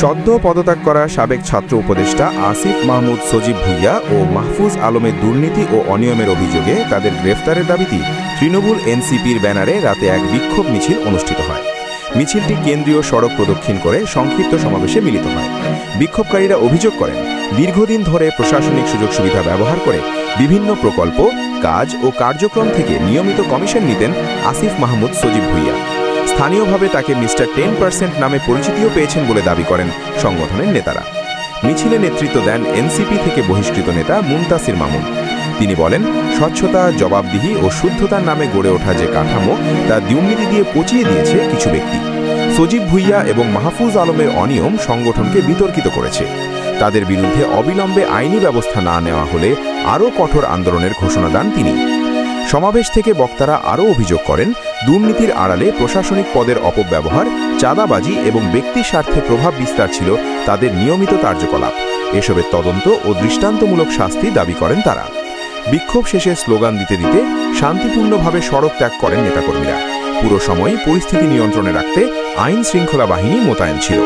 সদ্য পদত্যাগ করা সাবেক ছাত্র উপদেষ্টা আসিফ মাহমুদ সজীব ভুইয়া ও মাহফুজ আলমের দুর্নীতি ও অনিয়মের অভিযোগে তাদের গ্রেফতারের দাবিতে তৃণমূল এনসিপির ব্যানারে রাতে এক বিক্ষোভ মিছিল অনুষ্ঠিত হয়। মিছিলটি কেন্দ্রীয় সড়ক প্রদক্ষিণ করে সংক্ষিপ্ত সমাবেশে মিলিত হয়। বিক্ষোভকারীরা অভিযোগ করেন, দীর্ঘদিন ধরে প্রশাসনিক সুযোগ সুবিধা ব্যবহার করে বিভিন্ন প্রকল্প, কাজ ও কার্যক্রম থেকে নিয়মিত কমিশন নিতেন আসিফ মাহমুদ সজীব ভুইয়া। স্থানীয়ভাবে তাকে মিস্টার 10% নামে পরিচিতিও পেয়েছেন বলে দাবি করেন সংগঠনের নেতারা। মিছিলে নেতৃত্ব দেন এনসিপি থেকে বহিষ্কৃত নেতা মুনতাসির মামুন। তিনি বলেন, স্বচ্ছতা, জবাবদিহি ও শুদ্ধতার নামে গড়ে ওঠা যে কাঠামো তা দুর্নীতি দিয়ে পচিয়ে দিয়েছে কিছু ব্যক্তি। সজীব ভুইয়া এবং মাহফুজ আলমের অনিয়ম সংগঠনকে বিতর্কিত করেছে। তাদের বিরুদ্ধে অবিলম্বে আইনি ব্যবস্থা না নেওয়া হলে আরও কঠোর আন্দোলনের ঘোষণা দেন তিনি। সমাবেশ থেকে বক্তারা আরও অভিযোগ করেন, দুর্নীতির আড়ালে প্রশাসনিক পদের অপব্যবহার, চাঁদাবাজি এবং ব্যক্তি স্বার্থে প্রভাব বিস্তার ছিল তাদের নিয়মিত কার্যকলাপ। এসবের তদন্ত ও দৃষ্টান্তমূলক শাস্তি দাবি করেন তারা। বিক্ষোভ শেষে স্লোগান দিতে দিতে শান্তিপূর্ণভাবে সড়ক ত্যাগ করেন নেতাকর্মীরা। পুরো সময় পরিস্থিতি নিয়ন্ত্রণে রাখতে আইন শৃঙ্খলা বাহিনী মোতায়েন ছিল।